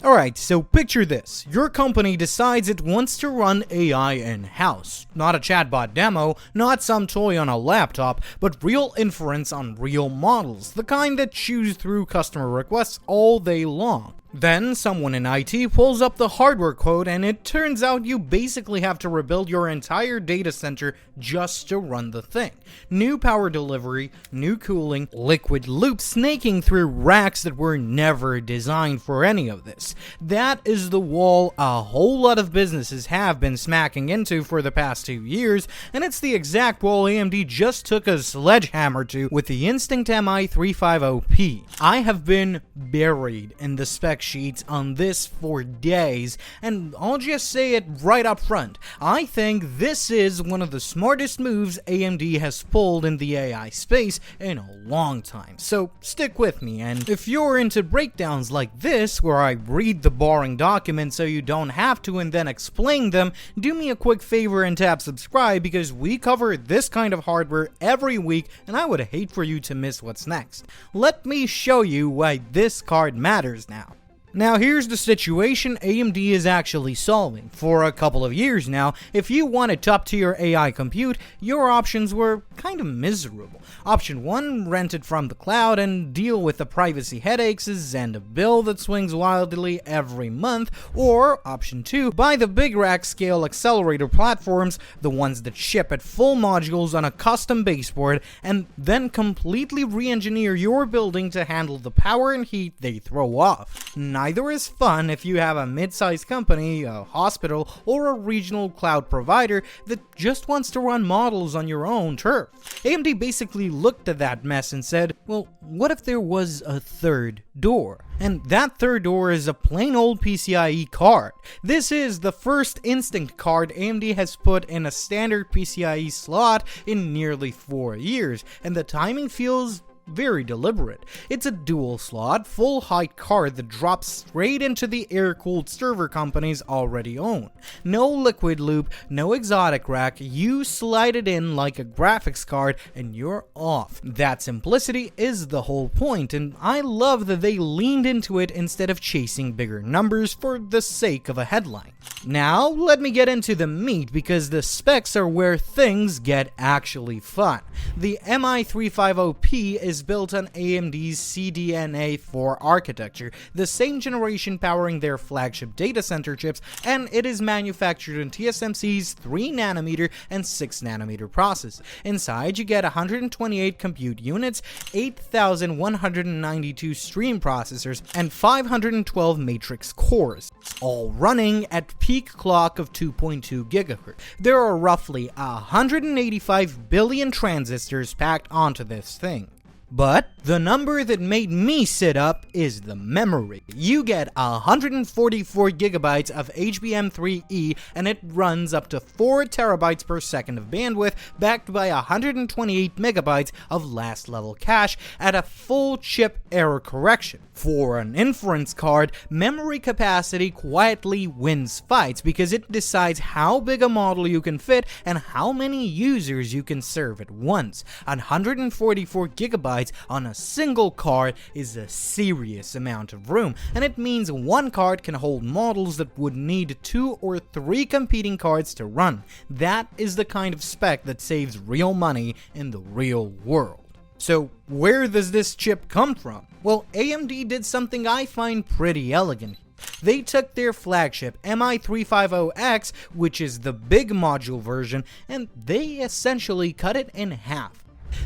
Alright, so picture this. Your company decides it wants to run AI in-house. Not a chatbot demo, not some toy on a laptop, but real inference on real models, the kind that chews through customer requests all day long. Then someone in IT pulls up the hardware code and it turns out you basically have to rebuild your entire data center just to run the thing. New power delivery, new cooling, liquid loops snaking through racks that were never designed for any of this. That is the wall a whole lot of businesses have been smacking into for the past 2 years, and it's the exact wall AMD just took a sledgehammer to with the Instinct MI350P. I have been buried in the spec sheets on this for days, and I'll just say it right up front. I think this is one of the smartest moves AMD has pulled in the AI space in a long time, so stick with me. And if you're into breakdowns like this, where I read the boring documents so you don't have to and then explain them, do me a quick favor and tap subscribe, because we cover this kind of hardware every week and I would hate for you to miss what's next. Let me show you why this card matters now. Now here's the situation AMD is actually solving. For a couple of years now, if you wanted top-tier AI compute, your options were kind of miserable. Option 1, rent it from the cloud and deal with the privacy headaches and a bill that swings wildly every month, or option 2, buy the big rack scale accelerator platforms, the ones that ship at full modules on a custom baseboard, and then completely re-engineer your building to handle the power and heat they throw off. Neither is fun if you have a mid-sized company, a hospital, or a regional cloud provider that just wants to run models on your own turf. AMD basically looked at that mess and said, well, what if there was a third door? And that third door is a plain old PCIe card. This is the first Instinct card AMD has put in a standard PCIe slot in nearly 4 years, and the timing feels very deliberate. It's a dual slot, full height card that drops straight into the air-cooled server companies already own. No liquid loop, no exotic rack, you slide it in like a graphics card and you're off. That simplicity is the whole point, and I love that they leaned into it instead of chasing bigger numbers for the sake of a headline. Now, let me get into the meat, because the specs are where things get actually fun. The MI350P is built on AMD's CDNA 4 architecture, the same generation powering their flagship data center chips, and it is manufactured in TSMC's 3nm and 6nm process. Inside, you get 128 compute units, 8,192 stream processors, and 512 matrix cores, all running at peak clock of 2.2 GHz. There are roughly 185 billion transistors packed onto this thing. But the number that made me sit up is the memory. You get 144 gigabytes of HBM3E, and it runs up to 4 terabytes per second of bandwidth, backed by 128 megabytes of last level cache at a full chip error correction. For an inference card, memory capacity quietly wins fights because it decides how big a model you can fit and how many users you can serve at once. 144 gigabytes on a single card is a serious amount of room, and it means one card can hold models that would need 2 or 3 competing cards to run. That is the kind of spec that saves real money in the real world. So where does this chip come from? Well, AMD did something I find pretty elegant. They took their flagship MI350X, which is the big module version, and they essentially cut it in half.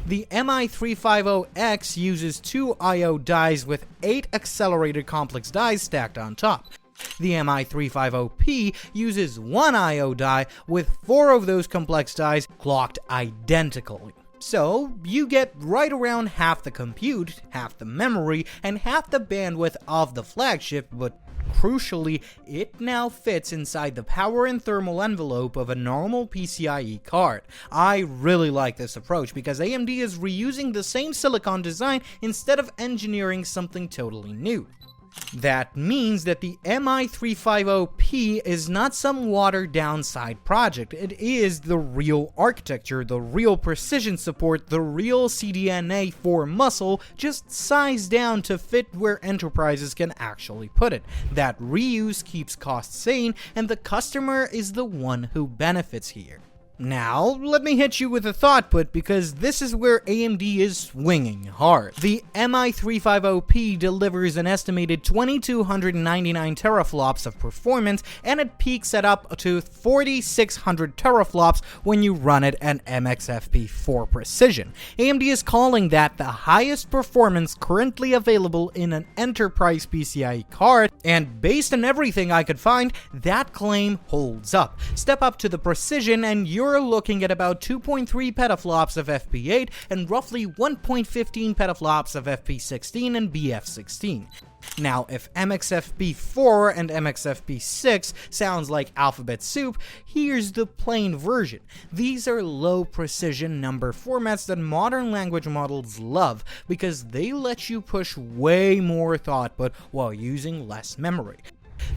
The MI350X uses 2 I/O dies with 8 accelerated complex dies stacked on top. The MI350P uses 1 I/O die with 4 of those complex dies clocked identically. So you get right around half the compute, half the memory, and half the bandwidth of the flagship, but crucially, it now fits inside the power and thermal envelope of a normal PCIe card. I really like this approach because AMD is reusing the same silicon design instead of engineering something totally new. That means that the MI350P is not some watered-down side project. It is the real architecture, the real precision support, the real CDNA 4 muscle, just sized down to fit where enterprises can actually put it. That reuse keeps costs sane, and the customer is the one who benefits here. Now, let me hit you with a thought put, because this is where AMD is swinging hard. The MI350P delivers an estimated 2299 teraflops of performance, and it peaks at up to 4600 teraflops when you run it at MXFP4 precision. AMD is calling that the highest performance currently available in an enterprise PCIe card, and based on everything I could find, that claim holds up. Step up to the precision and you're looking at about 2.3 petaflops of FP8 and roughly 1.15 petaflops of FP16 and BF16. Now, if MXFP4 and MXFP6 sounds like alphabet soup, here's the plain version. These are low-precision number formats that modern language models love because they let you push way more throughput while using less memory.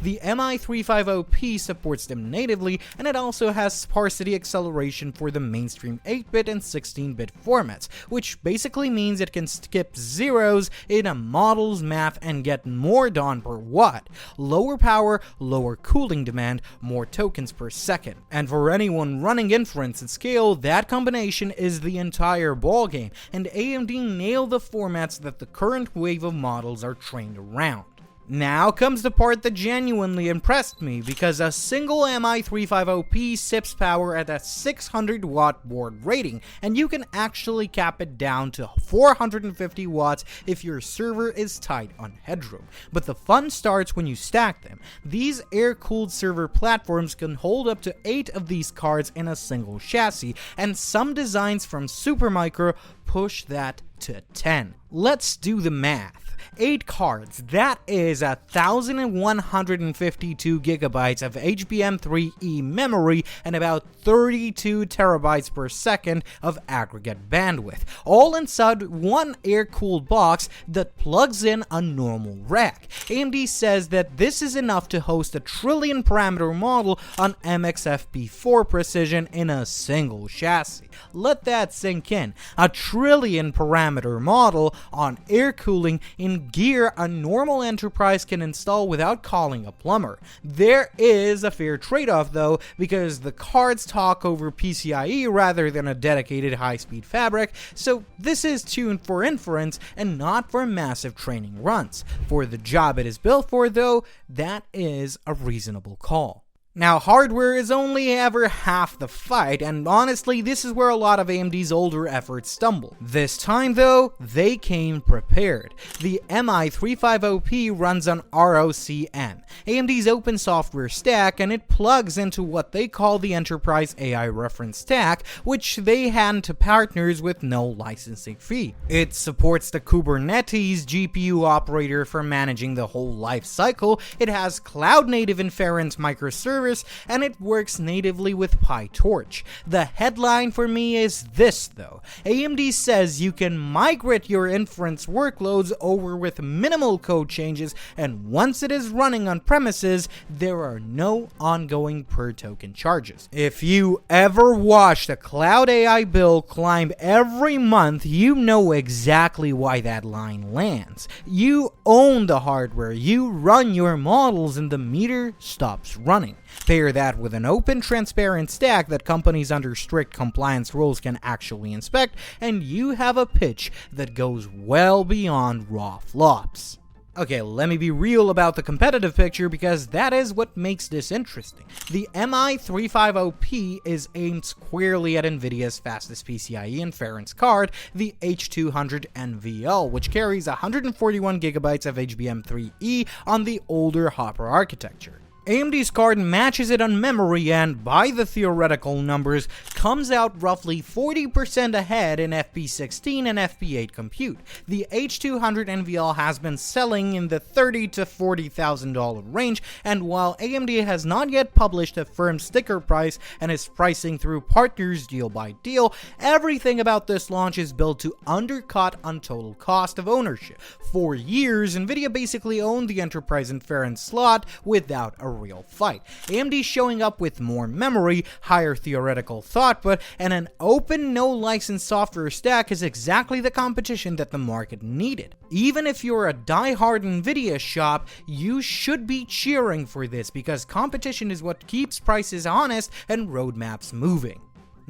The MI350P supports them natively, and it also has sparsity acceleration for the mainstream 8-bit and 16-bit formats, which basically means it can skip zeros in a model's math and get more done per watt. Lower power, lower cooling demand, more tokens per second. And for anyone running inference at scale, that combination is the entire ballgame, and AMD nailed the formats that the current wave of models are trained around. Now comes the part that genuinely impressed me, because a single MI350P sips power at a 600 watt board rating, and you can actually cap it down to 450 watts if your server is tight on headroom. But the fun starts when you stack them. These air-cooled server platforms can hold up to 8 of these cards in a single chassis, and some designs from Supermicro push that to 10. Let's do the math. 8 cards, that is 1,152 gigabytes of HBM3E memory and about 32 terabytes per second of aggregate bandwidth, all inside one air-cooled box that plugs in a normal rack. AMD says that this is enough to host a trillion parameter model on MXFP4 precision in a single chassis. Let that sink in. A trillion parameter model on air cooling in gear a normal enterprise can install without calling a plumber. There is a fair trade-off though, because the cards talk over PCIe rather than a dedicated high-speed fabric, so this is tuned for inference and not for massive training runs. For the job it is built for though, that is a reasonable call. Now, hardware is only ever half the fight, and honestly, this is where a lot of AMD's older efforts stumble. This time, though, they came prepared. The MI350P runs on ROCm, AMD's open software stack, and it plugs into what they call the Enterprise AI Reference Stack, which they hand to partners with no licensing fee. It supports the Kubernetes GPU operator for managing the whole life cycle, it has cloud-native Inference microservice, and it works natively with PyTorch. The headline for me is this though. AMD says you can migrate your inference workloads over with minimal code changes, and once it is running on premises, there are no ongoing per token charges. If you ever watched a cloud AI bill climb every month, you know exactly why that line lands. You own the hardware, you run your models, and the meter stops running. Pair that with an open, transparent stack that companies under strict compliance rules can actually inspect, and you have a pitch that goes well beyond raw flops. Okay, let me be real about the competitive picture, because that is what makes this interesting. The MI350P is aimed squarely at NVIDIA's fastest PCIe Inference card, the H200NVL, which carries 141 gigabytes of HBM3E on the older Hopper architecture. AMD's card matches it on memory and, by the theoretical numbers, comes out roughly 40% ahead in FP16 and FP8 compute. The H200 NVL has been selling in the $30,000 to $40,000 range, and while AMD has not yet published a firm sticker price and is pricing through partners deal by deal, everything about this launch is built to undercut on total cost of ownership. For years, NVIDIA basically owned the enterprise Inference slot without a real fight. AMD showing up with more memory, higher theoretical throughput, and an open no-license software stack is exactly the competition that the market needed. Even if you're a die-hard NVIDIA shop, you should be cheering for this because competition is what keeps prices honest and roadmaps moving.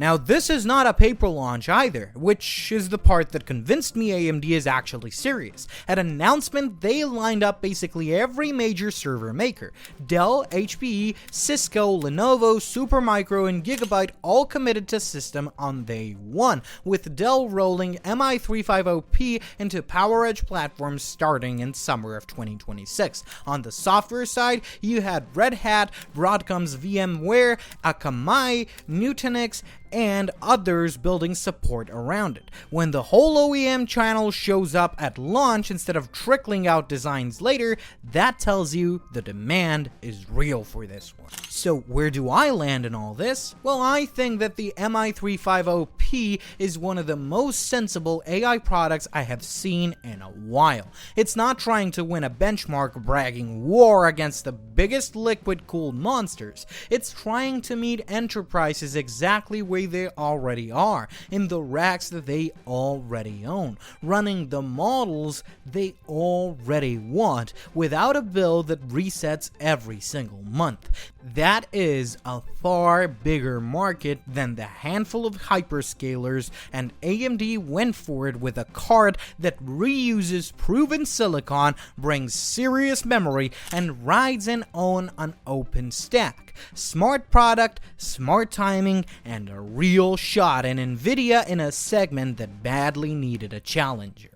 Now, this is not a paper launch either, which is the part that convinced me AMD is actually serious. At announcement, they lined up basically every major server maker. Dell, HPE, Cisco, Lenovo, Supermicro, and Gigabyte all committed to system on day one, with Dell rolling MI350P into PowerEdge platforms starting in summer of 2026. On the software side, you had Red Hat, Broadcom's VMware, Akamai, Nutanix, and others building support around it. When the whole OEM channel shows up at launch instead of trickling out designs later, that tells you the demand is real for this one. So where do I land in all this? Well, I think that the MI350P is one of the most sensible AI products I have seen in a while. It's not trying to win a benchmark bragging war against the biggest liquid-cooled monsters. It's trying to meet enterprises exactly where they already are, in the racks that they already own, running the models they already want without a bill that resets every single month. That is a far bigger market than the handful of hyperscalers, and AMD went for it with a card that reuses proven silicon, brings serious memory, and rides in on an open stack. Smart product, smart timing, and a real shot in NVIDIA in a segment that badly needed a challenger.